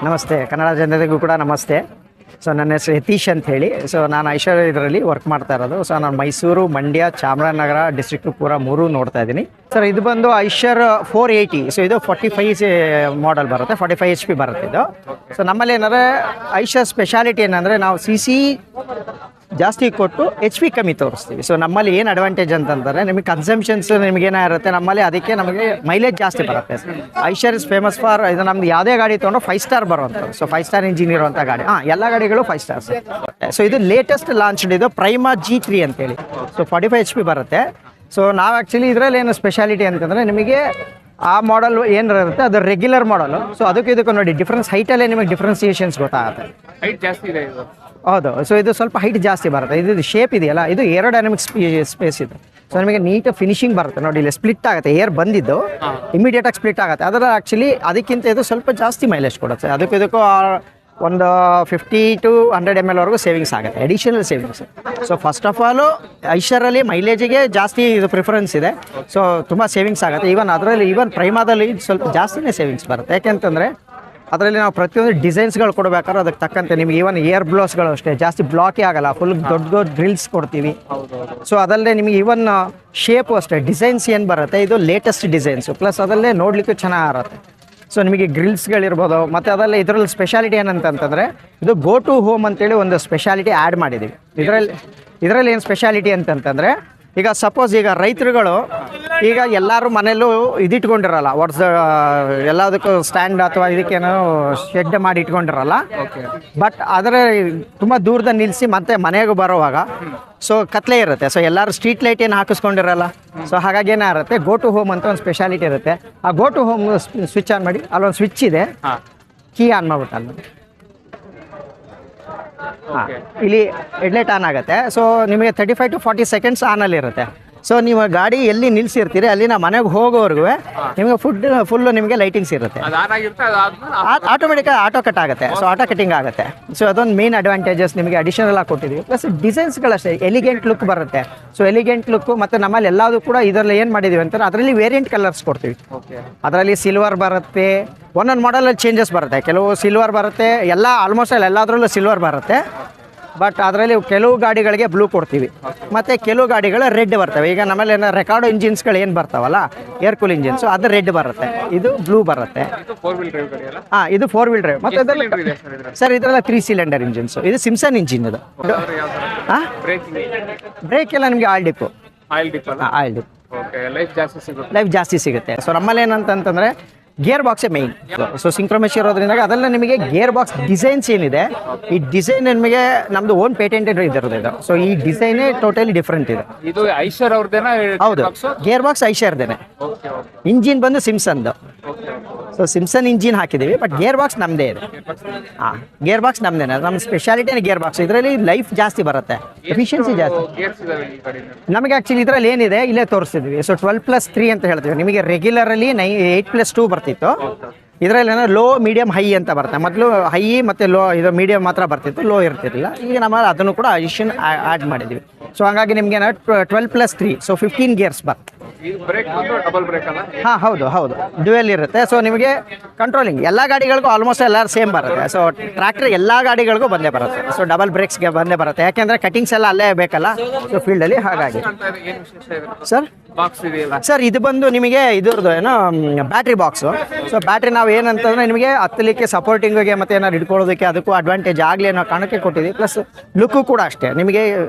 ನಮಸ್ತೆ ಕನ್ನಡ ಜನತೆಗೂ ಕೂಡ ನಮಸ್ತೆ. ಸೊ ನನ್ನ ಹೆಸರು ಯತೀಶ್ ಅಂತ ಹೇಳಿ. ಸೊ ನಾನು ಐಶ್ವರ್ಯ ಇದರಲ್ಲಿ ವರ್ಕ್ ಮಾಡ್ತಾ ಇರೋದು. ಸೊ ನಾನು ಮೈಸೂರು, ಮಂಡ್ಯ, ಚಾಮರಾಜನಗರ ಡಿಸ್ಟ್ರಿಕ್ಟು ಪೂರ 3 ನೋಡ್ತಾ ಇದ್ದೀನಿ ಸರ್. ಇದು ಬಂದು ಐಶರ್ 480. ಸೊ ಇದು 45 ಮಾಡೆಲ್ ಬರುತ್ತೆ, 45 HP ಬರುತ್ತೆ ಇದು. ಸೊ ನಮ್ಮಲ್ಲಿ ಏನಂದರೆ ಐಶರ್ ಸ್ಪೆಷಾಲಿಟಿ ಏನಂದರೆ ನಾವು CC ಜಾಸ್ತಿ ಕೊಟ್ಟು HP ಕಮ್ಮಿ ತೋರಿಸ್ತೀವಿ. ಸೊ ನಮ್ಮಲ್ಲಿ ಏನು ಅಡ್ವಾಂಟೇಜ್ ಅಂತಂದರೆ ನಿಮಗೆ ಕನ್ಸಂಪ್ಷನ್ಸ್ ನಿಮಗೇನಾಗಿರುತ್ತೆ ನಮ್ಮಲ್ಲಿ, ಅದಕ್ಕೆ ನಮಗೆ ಮೈಲೇಜ್ ಜಾಸ್ತಿ ಬರುತ್ತೆ. ಐಶರ್ ಇಸ್ ಫೇಮಸ್ ಫಾರ್ ಇದು. ನಮ್ದು ಯಾವುದೇ ಗಾಡಿ ತೊಗೊಂಡು 5 ಸ್ಟಾರ್ ಬರುವಂಥದ್ದು. ಸೊ 5 ಸ್ಟಾರ್ ಇಂಜಿನ್ ಇರುವಂಥ ಗಾಡಿ, ಎಲ್ಲ ಗಾಡಿಗಳು 5 ಸ್ಟಾರ್ಸ್. ಸೊ ಇದು ಲೇಟೆಸ್ಟ್ ಲಾಂಚ್ಡ್ ಇದು ಪ್ರೈಮಾ G3 ಅಂತೇಳಿ. ಸೊ 45 HP ಬರುತ್ತೆ. ಸೊ ನಾವು ಆ್ಯಕ್ಚುಲಿ ಇದರಲ್ಲಿ ಏನು ಸ್ಪೆಷಾಲಿಟಿ ಅಂತಂದರೆ ನಿಮಗೆ ಆ ಮಾಡಲ್ ಏನಿರುತ್ತೆ ಅದು ರೆಗ್ಯುಲರ್ ಮಾಡಲು. ಸೊ ಅದಕ್ಕೆ ಇದಕ್ಕೂ ನೋಡಿ ಡಿಫ್ರೆನ್ಸ್ ಹೈಟಲ್ಲೇ ನಿಮಗೆ ಡಿಫ್ರೆನ್ಸಿಯೇಷನ್ಸ್ ಗೊತ್ತಾಗುತ್ತೆ. ಹೈಟ್ ಜಾಸ್ತಿ ಇದೆ ಇದು. ಹೌದು. ಸೊ ಇದು ಸ್ವಲ್ಪ ಹೈಟ್ ಜಾಸ್ತಿ ಬರುತ್ತೆ. ಇದು ಶೇಪ್ ಇದೆಯಲ್ಲ, ಇದು ಏರೋಡೈನಮಿಕ್ ಸ್ಪೇಸ್ ಇದೆ. ಸೊ ನಮಗೆ ನೀಟ್ ಫಿನಿಶಿಂಗ್ ಬರುತ್ತೆ ನೋಡಿ. ಇಲ್ಲಿ ಸ್ಪ್ಲಿಟ್ ಆಗುತ್ತೆ, ಏರ್ ಬಂದಿದ್ದು ಇಮಿಡಿಯೇಟಾಗಿ ಸ್ಪ್ಲಿಟ್ ಆಗುತ್ತೆ. ಅದರ ಆ್ಯಕ್ಚುಲಿ ಅದಕ್ಕಿಂತ ಇದು ಸ್ವಲ್ಪ ಜಾಸ್ತಿ ಮೈಲೇಜ್ ಕೊಡುತ್ತೆ. ಇದಕ್ಕೂ ಒಂದು 50 to 100 ml ವರೆಗೂ ಸೇವಿಂಗ್ಸ್ ಆಗುತ್ತೆ, additional savings. So first of all ಐಶರಲ್ಲಿ ಮೈಲೇಜಿಗೆ ಜಾಸ್ತಿ ಇದು ಪ್ರಿಫರೆನ್ಸ್ ಇದೆ. ಸೊ ತುಂಬ ಸೇವಿಂಗ್ಸ್ ಆಗುತ್ತೆ. ಈವನ್ ಪ್ರೈಮಾದಲ್ಲಿ ಸ್ವಲ್ಪ ಜಾಸ್ತಿನೇ ಸೇವಿಂಗ್ಸ್ ಬರುತ್ತೆ. ಯಾಕೆಂತಂದರೆ ಅದರಲ್ಲಿ ನಾವು ಪ್ರತಿಯೊಂದು ಡಿಸೈನ್ಸ್ಗಳು ಕೊಡಬೇಕಾದ್ರೆ ಅದಕ್ಕೆ ತಕ್ಕಂತೆ ನಿಮಗೆ ಈವನ್ ಏರ್ ಬ್ಲೋಸ್ಗಳು ಅಷ್ಟೇ ಜಾಸ್ತಿ ಬ್ಲಾಕೇ ಆಗಲ್ಲ, ಫುಲ್ ದೊಡ್ಡ ದೊಡ್ಡ ಗ್ರಿಲ್ಸ್ ಕೊಡ್ತೀವಿ. ಸೊ ಅದಲ್ಲದೆ ನಿಮಗೆ ಈವನ್ ಶೇಪು ಅಷ್ಟೇ ಡಿಸೈನ್ಸ್ ಏನು ಬರುತ್ತೆ ಇದು ಲೇಟೆಸ್ಟ್ ಡಿಸೈನ್ಸು, ಪ್ಲಸ್ ಅದಲ್ಲೇ ನೋಡಲಿಕ್ಕೂ ಚೆನ್ನಾಗಿರುತ್ತೆ. ಸೊ ನಿಮಗೆ ಗ್ರಿಲ್ಸ್ಗಳಿರ್ಬೋದು. ಮತ್ತು ಅದರಲ್ಲಿ ಇದರಲ್ಲಿ ಸ್ಪೆಷಾಲಿಟಿ ಏನಂತಂದರೆ ಇದು ಗೋ ಟು ಹೋಮ್ ಅಂತೇಳಿ ಒಂದು ಸ್ಪೆಷಾಲಿಟಿ ಆ್ಯಡ್ ಮಾಡಿದ್ದೀವಿ. ಇದರಲ್ಲಿ ಏನು ಸ್ಪೆಷಾಲಿಟಿ ಅಂತಂತಂದರೆ ಈಗ ಸಪೋಸ್ ಈಗ ರೈತರುಗಳು ಈಗ ಎಲ್ಲರೂ ಮನೆಯಲ್ಲೂ ಇದಿಟ್ಕೊಂಡಿರಲ್ಲ, ಎಲ್ಲದಕ್ಕೂ ಸ್ಟ್ಯಾಂಡ್ ಅಥವಾ ಇದಕ್ಕೇನೋ ಶೆಡ್ ಮಾಡಿ ಇಟ್ಕೊಂಡಿರಲ್ಲ. ಬಟ್ ಅದರ ತುಂಬ ದೂರದ ನಿಲ್ಲಿಸಿ ಮತ್ತೆ ಮನೆಗೆ ಬರೋವಾಗ ಸೊ ಕತ್ಲೆ ಇರುತ್ತೆ. ಸೊ ಎಲ್ಲರೂ ಸ್ಟ್ರೀಟ್ ಲೈಟ್ ಏನು ಹಾಕಿಸ್ಕೊಂಡಿರಲ್ಲ. ಸೊ ಹಾಗಾಗಿ ಏನಾಗುತ್ತೆ ಗೋ ಟು ಹೋಮ್ ಅಂತ ಒಂದು ಸ್ಪೆಷಾಲಿಟಿ ಇರುತ್ತೆ. ಆ go to home switch on ಮಾಡಿ, ಅಲ್ಲೊಂದು ಸ್ವಿಚ್ ಇದೆ, ಕೀ ಆನ್ ಮಾಡ್ಬಿಟ್ಟು ಅಲ್ಲಿ ಇಲ್ಲಿ ಹೆಡ್ಲೈಟ್ ಆನ್ ಆಗುತ್ತೆ. ಸೊ ನಿಮಗೆ 35 to 40 seconds ಆನಲ್ಲಿರುತ್ತೆ. ಸೊ ನೀವು ಗಾಡಿ ಎಲ್ಲಿ ನಿಲ್ಲಿಸಿರ್ತೀರಿ ಅಲ್ಲಿನ ಮನೆಗೆ ಹೋಗೋವರೆಗೂ ನಿಮಗೆ ಫುಲ್ಲು ನಿಮಗೆ ಲೈಟಿಂಗ್ಸ್ ಇರುತ್ತೆ. ಆಟೋಮೆಟಿಕ್ ಆಟೋ ಕಟ್ ಆಗುತ್ತೆ. ಸೊ ಆಟೋ ಕಟಿಂಗ್ ಆಗುತ್ತೆ. ಸೊ ಅದೊಂದು ಮೇನ್ ಅಡ್ವಾಂಟೇಜಸ್ ನಿಮಗೆ ಅಡಿಷನಲ್ ಆಗಿ ಕೊಟ್ಟಿದ್ದೀವಿ. ಪ್ಲಸ್ ಡಿಸೈನ್ಸ್ಗಳಷ್ಟೇ ಎಲಿಗೆಂಟ್ ಲುಕ್ ಬರುತ್ತೆ. ಸೊ ಎಲಿಗೆಂಟ್ ಲುಕ್ಕು ಮತ್ತು ನಮ್ಮಲ್ಲಿ ಎಲ್ಲದೂ ಕೂಡ ಇದರಲ್ಲಿ ಏನು ಮಾಡಿದ್ದೀವಿ ಅಂತಾರೆ ಅದರಲ್ಲಿ ವೇರಿಯಂಟ್ ಕಲರ್ಸ್ ಕೊಡ್ತೀವಿ. ಅದರಲ್ಲಿ ಸಿಲ್ವರ್ ಬರುತ್ತೆ, ಒಂದೊಂದು ಮಾಡಲಲ್ಲಿ ಚೇಂಜಸ್ ಬರುತ್ತೆ. ಕೆಲವು ಸಿಲ್ವರ್ ಬರುತ್ತೆ, ಆಲ್ಮೋಸ್ಟ್ ಎಲ್ಲದರಲ್ಲೂ ಸಿಲ್ವರ್ ಬರುತ್ತೆ. ಬಟ್ ಅದರಲ್ಲಿ ಕೆಲವು ಗಾಡಿಗಳಿಗೆ ಬ್ಲೂ ಕೊಡ್ತೀವಿ, ಮತ್ತು ಕೆಲವು ಗಾಡಿಗಳು ರೆಡ್ ಬರ್ತವೆ. ಈಗ ನಮ್ಮಲ್ಲಿ ಏನೋ ರೆಕಾರ್ಡೋ ಇಂಜಿನ್ಸ್ಗಳು ಏನು ಬರ್ತಾವಲ್ಲ ಏರ್ ಕೂಲ್ ಇಂಜಿನ್ಸು, ಅದು ರೆಡ್ ಬರುತ್ತೆ, ಇದು ಬ್ಲೂ ಬರುತ್ತೆ. ಇದು 4 wheel ಡ್ರೈವ್. ಮತ್ತು ಸರ್ ಇದರೆಲ್ಲ 3 cylinder ಇಂಜಿನ್ಸು. ಇದು ಸಿಮ್ಸನ್ ಇಂಜಿನ್ ಇದು. ಬ್ರೇಕ್ ಎಲ್ಲ ನಿಮಗೆ ಆಯಿಲ್ ಡಿಪ್ಪು. ಲೈಫ್ ಜಾಸ್ತಿ ಸಿಗುತ್ತೆ. ಸೊ ನಮ್ಮಲ್ಲಿ ಏನಂತಂದರೆ ಗೇರ್ ಬಾಕ್ಸೇ ಮೈನ್. ಸೊ ಸಿಂಕ್ರೋಮೆಶ್ ಇರೋದ್ರಿಂದ ಅದೆಲ್ಲ ನಿಮಗೆ ಗೇರ್ ಬಾಕ್ಸ್ ಡಿಸೈನ್ಸ್ ಏನಿದೆ, ಈ ಡಿಸೈನ್ ನಿಮಗೆ ನಮ್ಮದು ಓನ್ ಪೇಟೆಂಟೆಡ್ ಇದಿರೋದು. ಸೊ ಈ ಡಿಸೈನೇ ಟೋಟಲಿ ಡಿಫ್ರೆಂಟ್ ಇದೆ. ಇದು ಐಶರ್ ಅವ್ರದ್ದೇನಾ? ಹೌದು, ಗೇರ್ ಬಾಕ್ಸ್ ಐಶರ್ದೇನೆ. ಇಂಜಿನ್ ಬಂದು ಸಿಮ್ಸನ್ದು. ಸೊ ಸಿಮ್ಸನ್ ಇಂಜಿನ್ ಹಾಕಿದ್ದೀವಿ, ಬಟ್ ಗೇರ್ ಬಾಕ್ಸ್ ನಮ್ಮದೇ ಇದೆ. ಗೇರ್ ಬಾಕ್ಸ್ ನಮ್ಮದೇನೆ. ನಮ್ಮ ಸ್ಪೆಷಾಲಿಟಿನೇ ಗೇರ್ ಬಾಕ್ಸ್. ಇದರಲ್ಲಿ ಲೈಫ್ ಜಾಸ್ತಿ ಬರುತ್ತೆ, ಎಫಿಷಿಯನ್ಸಿ ಜಾಸ್ತಿ. ನಮಗೆ ಆ್ಯಕ್ಚುಲಿ ಇದರಲ್ಲಿ ಏನಿದೆ ಇಲ್ಲೇ ತೋರಿಸ್ತಿದ್ವಿ. ಸೊ 12+3 ಅಂತ ಹೇಳ್ತೀವಿ. ನಿಮಗೆ ರೆಗ್ಯುಲರಲ್ಲಿ 8+2 ಬರ್ತಿತ್ತು. ಇದರಲ್ಲಿ ಏನೋ ಲೋ, ಮೀಡಿಯಮ್, ಹೈ ಅಂತ ಬರುತ್ತೆ. ಮೊದಲು ಹೈ ಮತ್ತು ಲೋ, ಇದು ಮೀಡಿಯಮ್ ಮಾತ್ರ ಬರ್ತಿತ್ತು, ಲೋ ಇರ್ತಿರಲಿಲ್ಲ. ಈಗ ನಮ್ಮ ಅದನ್ನು ಕೂಡ ಅಡಿಷನ್ ಆ್ಯಡ್ ಮಾಡಿದ್ವಿ. ಸೊ ಹಾಗಾಗಿ ನಿಮಗೆ 12+3, ಸೊ 15 ಗೇರ್ಸ್ ಬರುತ್ತೆ. ಹೌದು, ಡ್ಯುಯಲ್ ಇರುತ್ತೆ. ಸೊ ನಿಮಗೆ ಕಂಟ್ರೋಲಿಂಗ್ ಎಲ್ಲ ಗಾಡಿಗಳಿಗೂ ಆಲ್ಮೋಸ್ಟ್ ಎಲ್ಲರೂ ಸೇಮ್ ಬರುತ್ತೆ. ಸೊ ಟ್ರ್ಯಾಕ್ಟರ್ ಎಲ್ಲ ಗಾಡಿಗಳಿಗೂ ಬಂದೇ ಬರುತ್ತೆ. ಸೊ ಡಬಲ್ ಬ್ರೇಕ್ಸ್ಗೆ ಬಂದೇ ಬರುತ್ತೆ. ಯಾಕೆಂದರೆ ಕಟಿಂಗ್ಸ್ ಎಲ್ಲ ಅಲ್ಲೇ ಬೇಕಲ್ಲ ಸೊ ಫೀಲ್ಡಲ್ಲಿ. ಹಾಗಾಗಿ ಸರ್ ಇದು ಬಂದು ನಿಮಗೆ ಇದ್ರದ್ದು ಏನೋ ಬ್ಯಾಟ್ರಿ ಬಾಕ್ಸು. ಸೊ ಬ್ಯಾಟ್ರಿ ನಾವು ಏನಂತಂದರೆ ನಿಮಗೆ ಹತ್ತಲಿಕ್ಕೆ ಸಪೋರ್ಟಿಂಗಿಗೆ ಮತ್ತು ಏನಾದ್ರು ಇಟ್ಕೊಳ್ಳೋದಕ್ಕೆ ಅದಕ್ಕೂ ಅಡ್ವಾಂಟೇಜ್ ಆಗಲಿ ಅನ್ನೋ ಕಾರಣಕ್ಕೆ ಕೊಟ್ಟಿದ್ದೀವಿ. ಪ್ಲಸ್ ಲುಕ್ಕು ಕೂಡ ಅಷ್ಟೇ ನಿಮಗೆ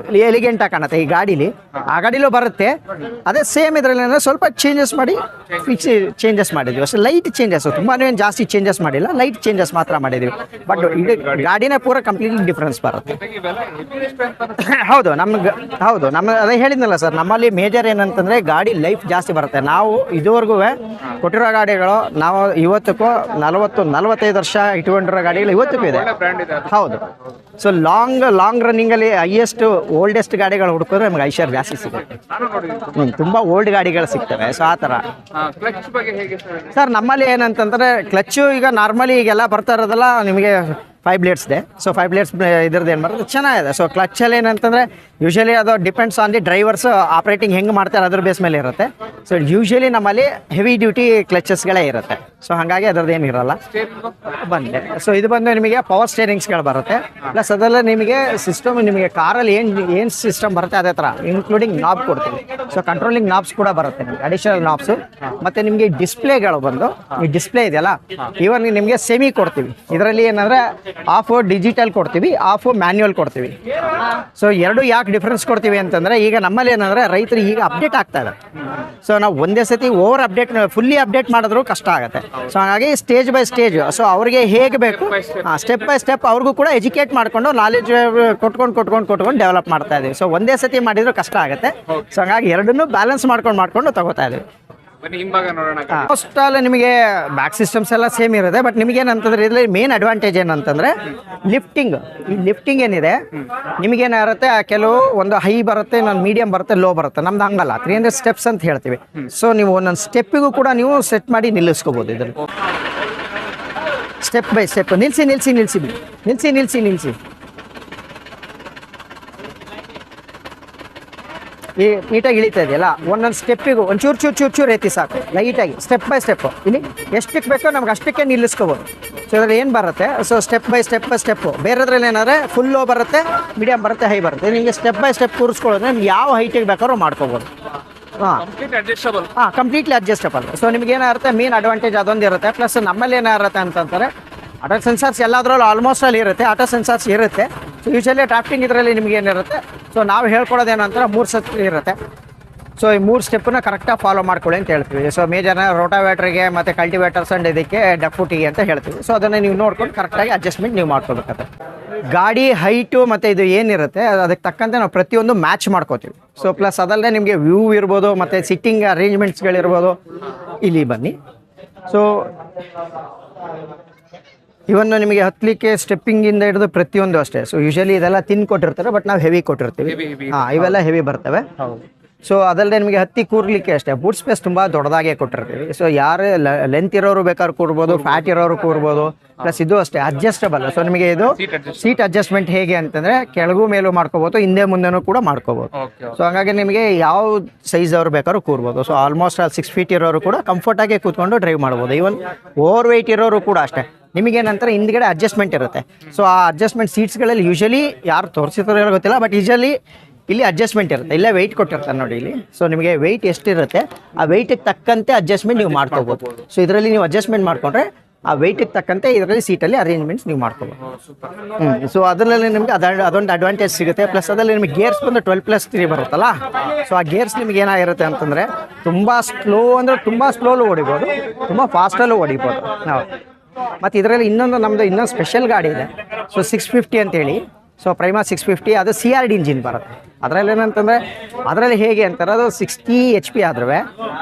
ಎಲಿಗೆಂಟಾಗಿ ಕಾಣುತ್ತೆ. ಈ ಗಾಡೀಲಿ ಆ ಗಾಡಿಲೂ ಬರುತ್ತೆ, ಅದೇ ಸೇಮ್ ಇದರಲ್ಲಿ ಸ್ವಲ್ಪ ಚೇಂಜಸ್ ಮಾಡಿ ಚೇಂಜಸ್ ಮಾಡಿದ್ವಿ ಅಷ್ಟೇ. ಲೈಟ್ ಚೇಂಜಸ್, ತುಂಬಾ ಏನು ಜಾಸ್ತಿ ಚೇಂಜಸ್ ಮಾಡಿಲ್ಲ, ಲೈಟ್ ಚೇಂಜಸ್ ಮಾತ್ರ ಮಾಡಿದ್ದೀವಿ. ಬಟ್ ಇದು ಗಾಡಿನೇ ಪೂರ ಕಂಪ್ಲೀಟ್ಲಿ ಡಿಫ್ರೆನ್ಸ್ ಬರುತ್ತೆ. ಹೌದು ನಮ್ಮ ಅದೇ ಹೇಳಿದ್ನಲ್ಲ ಸರ್, ನಮ್ಮಲ್ಲಿ ಮೇಜರ್ ಏನಂತಂದರೆ ಗಾಡಿ ಲೈಫ್ ಜಾಸ್ತಿ ಬರುತ್ತೆ. ನಾವು ಇದುವರೆಗೂ ಕೊಟ್ಟಿರೋ ಗಾಡಿಗಳು ನಾವು ಇವತ್ತಕ್ಕೂ 40-45 ವರ್ಷ ಇಟ್ಕೊಂಡಿರೋ ಗಾಡಿಗಳು ಇವತ್ತಿಗೂ ಇದೆ. ಹೌದು. ಸೊ ಲಾಂಗ್ ರನ್ನಿಂಗಲ್ಲಿ ಹೈಯೆಸ್ಟ್ ಓಲ್ಡೆಸ್ಟ್ ಗಾಡಿಗಳು ಹುಡುಕಿದ್ರೆ ನಮ್ಗೆ ಐಶರ್ ಜಾಸ್ತಿ ಸಿಗುತ್ತೆ. ತುಂಬ ಓಲ್ಡ್ ಗಾಡಿಗಳು ಸಿಗ್ತವೆ. ಸೊ ಆ ಥರ ಸರ್ ನಮ್ಮಲ್ಲಿ ಏನಂತಂದರೆ ಕ್ಲಚ್ಚು ಈಗ ನಾರ್ಮಲಿ ಈಗೆಲ್ಲ ಬರ್ತಾ ಇರೋದಲ್ಲ ನಿಮಗೆ 5 ಬ್ಲೇಡ್ಸ್ ಇದೆ. ಸೊ 5 ಬ್ಲೇಡ್ಸ್ ಇದ್ರದ್ದು ಏನು ಬರುತ್ತೆ ಚೆನ್ನಾಗಿದೆ. ಸೊ ಕ್ಲಚ್ಚಲ್ಲಿ ಏನಂತಂದರೆ ಯೂಶಲಿ ಅದು depends on the drivers operating ಹೆಂಗೆ ಮಾಡ್ತಾರೆ ಅದ್ರ ಬೇಸ್ ಮೇಲೆ ಇರುತ್ತೆ. ಸೊ ಯೂಶಲಿ ನಮ್ಮಲ್ಲಿ ಹೆವಿ ಡ್ಯೂಟಿ ಕ್ಲಚಸ್ಗಳೇ ಇರುತ್ತೆ. ಸೊ ಹಾಗಾಗಿ ಅದ್ರದ್ದು ಏನಿರಲ್ಲ. ಬಂದೆ ಸೊ ಇದು ಬಂದು ನಿಮಗೆ ಪವರ್ ಸ್ಟೇರಿಂಗ್ಸ್ಗಳು ಬರುತ್ತೆ. ಪ್ಲಸ್ ಅದೆಲ್ಲ ನಿಮಗೆ ಸಿಸ್ಟಮ್ ನಿಮಗೆ ಕಾರಲ್ಲಿ ಏನು ಸಿಸ್ಟಮ್ ಬರುತ್ತೆ ಅದೇ ಥರ ಇನ್ಕ್ಲೂಡಿಂಗ್ ನಾಬ್ ಕೊಡ್ತೀವಿ. ಸೊ ಕಂಟ್ರೋಲಿಂಗ್ ನಾಬ್ಸ್ ಕೂಡ ಬರುತ್ತೆ ನಿಮಗೆ, ಅಡಿಷನಲ್ ನಾಬ್ಸು. ಮತ್ತು ನಿಮಗೆ ಡಿಸ್ಪ್ಲೇಗಳು ಬಂದು ಈ ಡಿಸ್ಪ್ಲೇ ಇದೆಯಲ್ಲ, ಇವನ್ ನಿಮಗೆ ಸೆಮಿ ಕೊಡ್ತೀವಿ. ಇದರಲ್ಲಿ ಏನಂದರೆ ಆಫ್ ಡಿಜಿಟಲ್ ಕೊಡ್ತೀವಿ, ಆಫ್ ಮ್ಯಾನ್ಯುವಲ್ ಕೊಡ್ತೀವಿ. ಸೊ ಎರಡು ಯಾಕೆ ಡಿಫ್ರೆನ್ಸ್ ಕೊಡ್ತೀವಿ ಅಂತಂದರೆ ಈಗ ನಮ್ಮಲ್ಲಿ ಏನಂದರೆ ರೈತರು ಈಗ ಅಪ್ಡೇಟ್ ಆಗ್ತಾ ಇದೆ. ಸೊ ನಾವು ಒಂದೇ ಸತಿ ಓವರ್ ಅಪ್ಡೇಟ್ ಫುಲ್ಲಿ ಅಪ್ಡೇಟ್ ಮಾಡಿದ್ರು ಕಷ್ಟ ಆಗುತ್ತೆ. ಸೊ ಹಾಗಾಗಿ ಸ್ಟೇಜ್ ಬೈ ಸ್ಟೇಜ್ ಸೊ ಅವ್ರಿಗೆ ಹೇಗೆ ಬೇಕು ಸ್ಟೆಪ್ ಬೈ ಸ್ಟೆಪ್ ಅವ್ರಿಗೂ ಕೂಡ ಎಜುಕೇಟ್ ಮಾಡಿಕೊಂಡು ನಾಲೆಜ್ ಕೊಟ್ಕೊಂಡು ಡೆವಲಪ್ ಮಾಡ್ತಾ ಇದ್ದೀವಿ. ಸೊ ಒಂದೇ ಸತಿ ಮಾಡಿದ್ರು ಕಷ್ಟ ಆಗುತ್ತೆ. ಸೊ ಹಾಗಾಗಿ ಎರಡನ್ನೂ ಬ್ಯಾಲೆನ್ಸ್ ಮಾಡ್ಕೊಂಡು ತಗೋತಾ ಇದ್ದೀವಿ. ಬನ್ನಿ ಹಿಂಭಾಗ ನೋಡೋಣ. ಫಸ್ಟ್ ಆಲ್ ನಿಮಗೆ ಬ್ಯಾಕ್ ಸಿಸ್ಟಮ್ಸ್ ಎಲ್ಲ ಸೇಮ್ ಇರುತ್ತೆ. ಬಟ್ ನಿಮಗೇನಂತಂದ್ರೆ ಇದರಲ್ಲಿ ಮೇನ್ ಅಡ್ವಾಂಟೇಜ್ ಏನಂತಂದರೆ ಲಿಫ್ಟಿಂಗ್. ಈ ಲಿಫ್ಟಿಂಗ್ ಏನಿದೆ ನಿಮಗೇನಿರುತ್ತೆ ಕೆಲವು ಒಂದು ಹೈ ಬರುತ್ತೆ, ಇನ್ನೊಂದು ಮೀಡಿಯಂ ಬರುತ್ತೆ, ಲೋ ಬರುತ್ತೆ. ನಮ್ದು ಹಂಗಲ್ಲ, 300 ಸ್ಟೆಪ್ಸ್ ಅಂತ ಹೇಳ್ತೀವಿ. ಸೊ ನೀವು ಒಂದೊಂದು ಸ್ಟೆಪ್ಪಿಗೂ ಕೂಡ ನೀವು ಸೆಟ್ ಮಾಡಿ ನಿಲ್ಲಿಸ್ಕೋಬೋದು. ಇದರಲ್ಲಿ ಸ್ಟೆಪ್ ಬೈ ಸ್ಟೆಪ್ ನಿಲ್ಲಿಸಿ ಈ ನೀಟಾಗಿ ಇಳಿತಾ ಇದೆಯಲ್ಲ, ಒಂದೊಂದು ಸ್ಟೆಪ್ಪಿಗೂ ಚೂರು ಎತ್ತಿ ಸಾಕು, ಲೈಟಾಗಿ ಸ್ಟೆಪ್ ಬೈ ಸ್ಟೆಪ್ಪು. ಇಲ್ಲಿ ಎಷ್ಟಕ್ಕೆ ಬೇಕೋ ನಮ್ಗೆ ಅಷ್ಟಕ್ಕೆ ನಿಲ್ಲಿಸ್ಕೋಬೋದು. ಸೊ ಇದರಲ್ಲಿ ಏನು ಬರುತ್ತೆ, ಸೊ ಸ್ಟೆಪ್ ಬೈ ಸ್ಟೆಪ್ಪು. ಬೇರೆದ್ರಲ್ಲಿ ಏನಾದ್ರೆ ಫುಲ್ ಲೋ ಬರುತ್ತೆ, ಮೀಡಿಯಂ ಬರುತ್ತೆ, ಹೈ ಬರುತ್ತೆ. ನಿಮಗೆ ಸ್ಟೆಪ್ ಬೈ ಸ್ಟೆಪ್ ಕೂರಿಸ್ಕೊಳ್ಳೋದ್ರೆ ನಿಮ್ಗೆ ಯಾವ ಹೈಟಿಗೆ ಬೇಕಾದ್ರೂ ಮಾಡ್ಕೋಬೋದು. Completely adjustable. ಸೊ ನಿಮ್ಗೆ ಏನಾಗುತ್ತೆ ಮೇನ್ ಅಡ್ವಾಂಟೇಜ್ ಅದೊಂದು ಇರುತ್ತೆ. ಪ್ಲಸ್ ನಮ್ಮಲ್ಲಿ ಏನಾಗುತ್ತೆ ಅಂತಂತಾರೆ ಆಟೋ ಸೆನ್ಸಾರ್ಸ್ ಎಲ್ಲದ್ರಲ್ಲೂ ಆಲ್ಮೋಸ್ಟ್ ಅಲ್ಲಿ ಇರುತ್ತೆ, ಆಟೋ ಸೆನ್ಸಾರ್ಸ್ ಇರುತ್ತೆ. ಸೊ ಯೂಶಲಿ ಡ್ರಾಫ್ಟಿಂಗ್ ಇದರಲ್ಲಿ ನಿಮ್ಗೆ ಏನಿರುತ್ತೆ, ಸೊ ನಾವು ಹೇಳ್ಕೊಡೋದೇನಂತಾರೆ 3 ಸ್ಟೆಪ್ ಇರುತ್ತೆ. ಸೊ ಈ 3 ಸ್ಟೆಪ್ಪನ್ನ ಕರೆಕ್ಟಾಗಿ ಫಾಲೋ ಮಾಡ್ಕೊಳ್ಳಿ ಅಂತ ಹೇಳ್ತೀವಿ. ಸೊ ಮೇಜರ್ನ ರೋಟಾವೇಟ್ರಿಗೆ ಮತ್ತು ಕಲ್ಟಿವೇಟರ್ಸ್ ಅಂಡ್ ಇದಕ್ಕೆ ಡೆಫ್ಯೂಟಿಗೆ ಅಂತ ಹೇಳ್ತೀವಿ. ಸೊ ಅದನ್ನು ನೀವು ನೋಡ್ಕೊಂಡು ಕರೆಕ್ಟಾಗಿ ಅಡ್ಜಸ್ಟ್ಮೆಂಟ್ ನೀವು ಮಾಡ್ಕೋಬೇಕಾಗುತ್ತೆ. ಗಾಡಿ ಹೈಟು ಮತ್ತು ಇದು ಏನಿರುತ್ತೆ ಅದಕ್ಕೆ ತಕ್ಕಂತೆ ನಾವು ಪ್ರತಿಯೊಂದು ಮ್ಯಾಚ್ ಮಾಡ್ಕೋತೀವಿ. ಸೊ ಪ್ಲಸ್ ಅದಲ್ಲದೆ ನಿಮಗೆ ವ್ಯೂ ಇರ್ಬೋದು ಮತ್ತು ಸಿಟ್ಟಿಂಗ್ ಅರೇಂಜ್ಮೆಂಟ್ಸ್ಗಳಿರ್ಬೋದು. ಇಲ್ಲಿ ಬನ್ನಿ. ಸೊ ಇವನ್ನು ನಿಮಗೆ ಹತ್ತಲಿಕ್ಕೆ ಸ್ಟೆಪ್ಪಿಂಗಿಂದ ಹಿಡಿದು ಪ್ರತಿಯೊಂದು ಅಷ್ಟೇ. ಸೊ ಯೂಶಲಿ ಇದೆಲ್ಲ ತಿನ್ ಕೊಟ್ಟಿರ್ತಾರೆ, ಬಟ್ ನಾವು ಹೆವಿ ಕೊಟ್ಟಿರ್ತೀವಿ. ಇವೆಲ್ಲ ಹೆವಿ ಬರ್ತವೆ. ಸೊ ಅದಲ್ಲದೆ ನಿಮಗೆ ಹತ್ತಿ ಕೂರ್ಲಿಕ್ಕೆ ಅಷ್ಟೇ ಬೂಟ್ ಸ್ಪೇಸ್ ತುಂಬ ದೊಡ್ಡದಾಗೆ ಕೊಟ್ಟಿರ್ತೀವಿ. ಸೊ ಯಾರು ಲೆಂತ್ ಇರೋರು ಬೇಕಾದ್ರೂ ಕೂರ್ಬೋದು, ಫ್ಯಾಟ್ ಇರೋರು ಕೂರ್ಬೋದು. ಪ್ಲಸ್ ಇದು ಅಷ್ಟೇ ಅಡ್ಜಸ್ಟಬಲ್. ಸೊ ನಿಮಗೆ ಇದು ಸೀಟ್ ಅಡ್ಜಸ್ಟ್ಮೆಂಟ್ ಹೇಗೆ ಅಂತಂದರೆ ಕೆಳಗೂ ಮೇಲೂ ಮಾಡ್ಕೋಬೋದು, ಹಿಂದೆ ಮುಂದೆನೂ ಕೂಡ ಮಾಡ್ಕೋಬೋದು. ಸೊ ಹಾಗಾಗಿ ನಿಮಗೆ ಯಾವ ಸೈಜ್ ಅವರು ಬೇಕಾದ್ರೂ ಕೂರ್ಬೋದು. ಸೊ ಆಲ್ಮೋಸ್ಟ್ 6 ಫೀಟ್ ಇರೋರು ಕೂಡ ಕಂಫರ್ಟಾಗಿ ಕೂತ್ಕೊಂಡು ಡ್ರೈವ್ ಮಾಡ್ಬೋದು. ಈವನ್ ಓವರ್ ವೆಯ್ಟ್ ಇರೋರು ಕೂಡ ಅಷ್ಟೇ. ನಿಮಗೇನಂತರ ಹಿಂದ್ಗಡೆ ಅಡ್ಜಸ್ಟ್ಮೆಂಟ್ ಇರುತ್ತೆ. ಸೊ ಆ ಅಡ್ಜಸ್ಟ್ಮೆಂಟ್ ಸೀಟ್ಸ್ಗಳಲ್ಲಿ ಯೂಶಲಿ ಯಾರು ತೋರಿಸಿದಾರೋ ಗೊತ್ತಿಲ್ಲ, ಬಟ್ ಯೂಶಲಿ ಇಲ್ಲಿ ಅಡ್ಜಸ್ಟ್ಮೆಂಟ್ ಇರುತ್ತೆ. ಇಲ್ಲೇ ವೆಯ್ಟ್ ಕೊಟ್ಟಿರ್ತಾರೆ ನೋಡಿ ಇಲ್ಲಿ. ಸೊ ನಿಮಗೆ ವೆಯ್ಟ್ ಎಷ್ಟಿರುತ್ತೆ ಆ ವೆಯ್ಟಿಗೆ ತಕ್ಕಂತೆ ಅಡ್ಜಸ್ಟ್ಮೆಂಟ್ ನೀವು ಮಾಡ್ಕೋಬೋದು. ಸೊ ಇದರಲ್ಲಿ ನೀವು ಅಡ್ಜಸ್ಟ್ಮೆಂಟ್ ಮಾಡಿಕೊಂಡ್ರೆ ಆ ವೆಯ್ಟಿಗೆ ತಕ್ಕಂತೆ ಇದರಲ್ಲಿ ಸೀಟಲ್ಲಿ ಅರೇಂಜ್ಮೆಂಟ್ಸ್ ನೀವು ಮಾಡ್ಕೋಬೋದು. ಸೊ ಅದರಲ್ಲಿ ನಿಮಗೆ ಅದೊಂದು ಅಡ್ವಾಂಟೇಜ್ ಸಿಗುತ್ತೆ. ಪ್ಲಸ್ ಅದರಲ್ಲಿ ನಿಮಗೆ ಗೇರ್ಸ್ ಬಂದು 12+3 ಬರುತ್ತಲ್ಲ. ಸೊ ಆ ಗೇರ್ಸ್ ನಿಮ್ಗೆ ಏನಾಗಿರುತ್ತೆ ಅಂತಂದರೆ ತುಂಬ ಸ್ಲೋ ಅಂದರೆ ತುಂಬ ಸ್ಲೋಲು ಹೊಡಿಬೋದು, ತುಂಬ ಫಾಸ್ಟಲ್ಲೂ ಹೊಡಿಬೋದು ನಾವು. ಮತ್ತು ಇದರಲ್ಲಿ ಇನ್ನೊಂದು ಸ್ಪೆಷಲ್ ಗಾಡಿ ಇದೆ. ಸೊ 650 ಅಂತೇಳಿ. ಸೊ ಪ್ರೈಮಾ 650 ಅದು CRD ಇಂಜಿನ್ ಬರುತ್ತೆ. ಅದರಲ್ಲಿ ಏನಂತಂದರೆ ಅದರಲ್ಲಿ ಹೇಗೆ ಅಂತಾರೆ ಅದು 60 HP ಆದ್ರೂ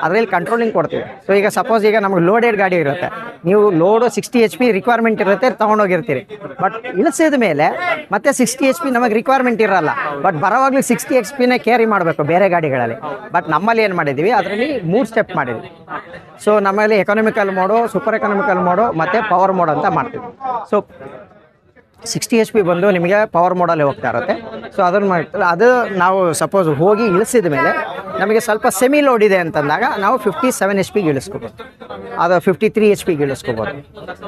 ಅದರಲ್ಲಿ ಕಂಟ್ರೋಲಿಂಗ್ ಕೊಡ್ತೀವಿ. ಸೊ ಈಗ ಸಪೋಸ್ ಈಗ ನಮಗೆ ಲೋಡೆಡ್ ಗಾಡಿ ಇರುತ್ತೆ, ನೀವು ಲೋಡು 60 HP ರಿಕ್ವೈರ್ಮೆಂಟ್ ಇರುತ್ತೆ, ತೊಗೊಂಡೋಗಿರ್ತೀರಿ. ಬಟ್ ಇಳಿಸಿದ ಮೇಲೆ ಮತ್ತೆ 60 HP ನಮಗೆ ರಿಕ್ವೈರ್ಮೆಂಟ್ ಇರಲ್ಲ. ಬಟ್ ಬರೋವಾಗಲೂ 60 HP ಕ್ಯಾರಿ ಮಾಡಬೇಕು ಬೇರೆ ಗಾಡಿಗಳಲ್ಲಿ. ಬಟ್ ನಮ್ಮಲ್ಲಿ ಏನು ಮಾಡಿದ್ದೀವಿ, ಅದರಲ್ಲಿ 3 ಸ್ಟೆಪ್ ಮಾಡಿದ್ವಿ. ಸೊ ನಮ್ಮಲ್ಲಿ economical mode, super economical mode ಮತ್ತು ಪವರ್ ಮೋಡ್ ಅಂತ ಮಾಡ್ತೀವಿ. ಸೊ 60 HP ಬಂದು ನಿಮಗೆ ಪವರ್ ಮೋಡಲ್ಲಿ ಹೋಗ್ತಾ ಇರುತ್ತೆ. ಸೊ ಅದನ್ನು ಮಾಡ್ತಾರೆ. ಅದು ನಾವು ಸಪೋಸ್ ಹೋಗಿ ಇಳಿಸಿದ ಮೇಲೆ ನಮಗೆ ಸ್ವಲ್ಪ ಸೆಮಿ ಲೋಡ್ ಇದೆ ಅಂತಂದಾಗ ನಾವು 57 HP ಇಳಿಸ್ಕೋಬೋದು, ಅದು 53 HP ಇಳಿಸ್ಕೋಬೋದು.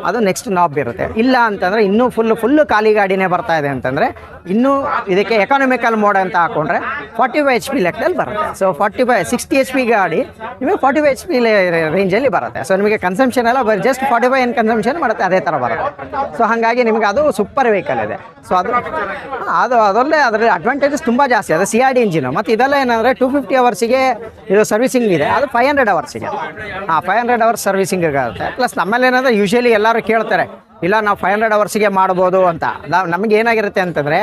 ಅದು ನೆಕ್ಸ್ಟ್ ನಾಬ್ ಇರುತ್ತೆ. ಇಲ್ಲ ಅಂತಂದರೆ ಇನ್ನೂ ಫುಲ್ಲು ಖಾಲಿ ಗಾಡಿನೇ ಬರ್ತಾ ಇದೆ ಅಂತಂದರೆ ಇನ್ನೂ ಇದಕ್ಕೆ ಎಕನಾಮಿಕಲ್ ಮೋಡ್ ಅಂತ ಹಾಕೊಂಡ್ರೆ 45 HP ಲೆಕ್ಕದಲ್ಲಿ ಬರುತ್ತೆ. ಸೊ 60 HP ಗಾಡಿ ನಿಮಗೆ 45 HP ರೇಂಜಲ್ಲಿ ಬರುತ್ತೆ. ಸೊ ನಿಮಗೆ ಕನ್ಸಂಪ್ಷನ್ ಎಲ್ಲ ಬರೀ ಜಸ್ಟ್ 45 ಏನು ಕನ್ಸಂಪ್ಷನ್ ಮಾಡುತ್ತೆ ಅದೇ ಥರ ಬರುತ್ತೆ. ಸೊ ಹಾಗಾಗಿ ನಿಮಗೆ ಅದು ಸೂಪರ್ ವೆಹಿಕಲ್ ಇದೆ. ಸೊ ಅದರಲ್ಲೇ ಅಡ್ವಾಂಟೇಜಸ್ ತುಂಬ ಜಾಸ್ತಿ. ಅದು CRD ಇಂಜಿನು. ಮತ್ತು ಇದೆಲ್ಲ ಏನಂದರೆ 250 ಅವರ್ಸಿಗೆ ಇದು ಸರ್ವಿಸಿಂಗ್ ಇದೆ, ಅದು 500 ಅವರ್ಸಿಗೆ. 500 ಅವರ್ಸ್ ಸರ್ವಿಸಿಂಗ್ ಆಗುತ್ತೆ. ಪ್ಲಸ್ ನಮ್ಮಲ್ಲಿ ಏನಂದರೆ ಯೂಶಲಿ ಎಲ್ಲರೂ ಕೇಳ್ತಾರೆ, ಇಲ್ಲ ನಾವು 500 ಅವರ್ಸಿಗೆ ಮಾಡ್ಬೋದು ಅಂತ. ನಮಗೆ ಏನಾಗಿರುತ್ತೆ ಅಂತಂದರೆ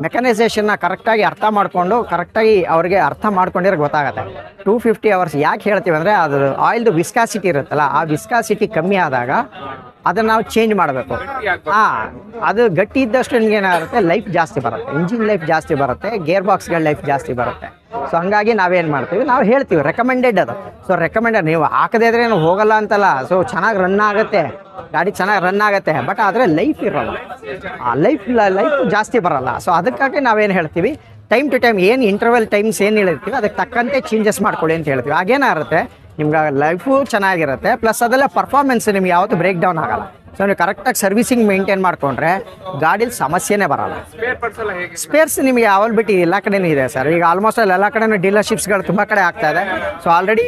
ಮೆಕನೈಸೇಷನ್ನ ಕರೆಕ್ಟಾಗಿ ಅರ್ಥ ಮಾಡಿಕೊಂಡು ಕರೆಕ್ಟಾಗಿ ಅವ್ರಿಗೆ ಅರ್ಥ ಮಾಡ್ಕೊಂಡಿರೋ ಗೊತ್ತಾಗುತ್ತೆ. 250 ಅವರ್ಸ್ ಯಾಕೆ ಹೇಳ್ತೀವಿ ಅಂದರೆ ಅದು ಆಯಿಲ್ದು ವಿಸ್ಕಾಸಿಟಿ ಇರುತ್ತಲ್ಲ, ಆ ವಿಸ್ಕಾಸಿಟಿ ಕಮ್ಮಿ ಆದಾಗ ಅದನ್ನು ನಾವು ಚೇಂಜ್ ಮಾಡಬೇಕು. ಹಾಂ, ಅದು ಗಟ್ಟಿ ಇದ್ದಷ್ಟು ನಿಮ್ಗೆ ಏನಾಗುತ್ತೆ, ಲೈಫ್ ಜಾಸ್ತಿ ಬರುತ್ತೆ, ಇಂಜಿನ್ ಲೈಫ್ ಜಾಸ್ತಿ ಬರುತ್ತೆ, ಗೇರ್ ಬಾಕ್ಸ್ಗಳ ಲೈಫ್ ಜಾಸ್ತಿ ಬರುತ್ತೆ. ಸೊ ಹಂಗಾಗಿ ನಾವೇನು ಮಾಡ್ತೀವಿ, ನಾವು ಹೇಳ್ತೀವಿ ರೆಕಮೆಂಡೆಡ್ ಅದು. ಸೊ ರೆಕಮೆಂಡೆಡ್ ನೀವು ಹಾಕದೇ ಇದ್ರೆ ಏನು ಹೋಗಲ್ಲ ಅಂತಲ್ಲ. ಸೊ ಚೆನ್ನಾಗಿ ರನ್ ಆಗುತ್ತೆ, ಗಾಡಿ ಚೆನ್ನಾಗಿ ರನ್ ಆಗುತ್ತೆ, ಬಟ್ ಆದರೆ ಲೈಫ್ ಇರೋಲ್ಲ, ಲೈಫ್ ಜಾಸ್ತಿ ಬರೋಲ್ಲ. ಸೊ ಅದಕ್ಕಾಗಿ ನಾವೇನು ಹೇಳ್ತೀವಿ, ಟೈಮ್ ಟು ಟೈಮ್ ಏನು ಇಂಟರ್ವಲ್ ಟೈಮ್ಸ್ ಏನು ಹೇಳಿರ್ತೀವಿ ಅದಕ್ಕೆ ತಕ್ಕಂತೆ ಚೇಂಜಸ್ ಮಾಡ್ಕೊಳ್ಳಿ ಅಂತ ಹೇಳ್ತೀವಿ. ಆಗೇನಾಗುತ್ತೆ, ನಿಮ್ಗೆ ಲೈಫು ಚೆನ್ನಾಗಿರುತ್ತೆ, ಪ್ಲಸ್ ಅದೆಲ್ಲ ಪರ್ಫಾರ್ಮೆನ್ಸ್ ನಿಮ್ಗೆ ಯಾವತ್ತೂ ಬ್ರೇಕ್ ಡೌನ್ ಆಗಲ್ಲ. ಸೊ ನೀವು ಕರೆಕ್ಟಾಗಿ ಸರ್ವಿಸಿಂಗ್ ಮೇಂಟೈನ್ ಮಾಡಿಕೊಂಡ್ರೆ ಗಾಡೀಲಿ ಸಮಸ್ಯೆನೇ ಬರೋಲ್ಲ. ಸ್ಪೇರ್ ಪಾರ್ಟ್ಸ್ ಎಲ್ಲ ಹೇಗೆ? ಸ್ಪೇರ್ಸ್ ನಿಮಗೆ ಯಾವಲ್ಲಿ ಬಿಟ್ಟು ಎಲ್ಲ ಕಡೆನೂ ಇದೆ ಸರ್. ಈಗ ಆಲ್ಮೋಸ್ಟ್ ಎಲ್ಲ ಕಡೆನೂ ಡೀಲರ್ಶಿಪ್ಸ್ಗಳು ತುಂಬ ಕಡೆ ಆಗ್ತಾ ಇದೆ. So already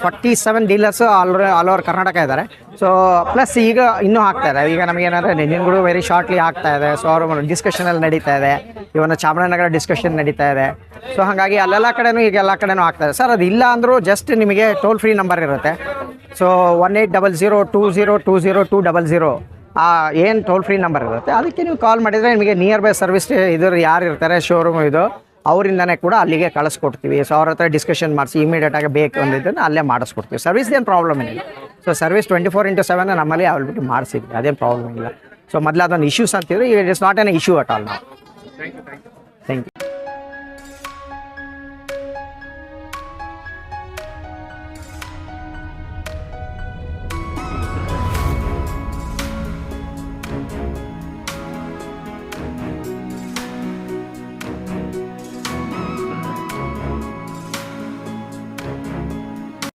47 dealers all over Karnataka ಇದ್ದಾರೆ. ಸೊ ಪ್ಲಸ್ ಈಗ ಇನ್ನೂ ಆಗ್ತಾ ಇದೆ. ಈಗ ನಮಗೇನಾದ್ರೆ ನಿನ್ಗಳು ವೆರಿ ಶಾರ್ಟ್ಲಿ ಆಗ್ತಾ ಇದೆ. ಸೊ ಅವರು ಡಿಸ್ಕಷನಲ್ಲಿ ನಡೀತಾ ಇದೆ, ಇವನ್ನ ಚಾಮರಾಜನಗರ ಡಿಸ್ಕಷನ್ ನಡೀತಾ ಇದೆ. ಸೊ ಹಾಗಾಗಿ ಅಲ್ಲೆಲ್ಲ ಕಡೆನೂ ಈಗ ಎಲ್ಲ ಕಡೆನೂ ಆಗ್ತಾ ಇದೆ ಸರ್. ಅದು ಇಲ್ಲ ಅಂದರೂ ಜಸ್ಟ್ ನಿಮಗೆ ಟೋಲ್ ಫ್ರೀ ನಂಬರ್ ಇರುತ್ತೆ. ಸೊ 1800202020 ಏನು ಟೋಲ್ ಫ್ರೀ ನಂಬರ್ ಇರುತ್ತೆ, ಅದಕ್ಕೆ ನೀವು ಕಾಲ್ ಮಾಡಿದರೆ ನಿಮಗೆ ನಿಯರ್ ಬೈ ಸರ್ವಿಸ್ ಇದ್ರ ಯಾರು ಇರ್ತಾರೆ ಶೋರೂಮ್ ಇದು ಅವರಿಂದನೇ ಕೂಡ ಅಲ್ಲಿಗೆ ಕಳಿಸ್ಕೊಡ್ತೀವಿ. ಸೊ ಅವ್ರ ಹತ್ರ ಡಿಸ್ಕಷನ್ ಮಾಡಿಸಿ ಇಮಿಡಿಯೇಟಾಗಿ ಬೇಕು ಅಂದಿದ್ದನ್ನು ಅಲ್ಲೇ ಮಾಡಿಸ್ಕೊಡ್ತೀವಿ. ಸರ್ವಿಸ್ ಏನು ಪ್ರಾಬ್ಲಮ್ ಏನಿಲ್ಲ. ಸೊ ಸರ್ವಿಸ್ 24x7 ನಮ್ಮಲ್ಲಿ ಅವಳ್ಬಿಟ್ಟು ಮಾಡಿಸಿದ್ವಿ, ಅದೇನು ಪ್ರಾಬ್ಲಮ್ ಇಲ್ಲ. ಸೊ ಮೊದಲು ಅದೊಂದು ಇಶ್ಯೂಸ್ ಅಂತಿದ್ರು, it is not an issue at all ನಾವು. Thank you.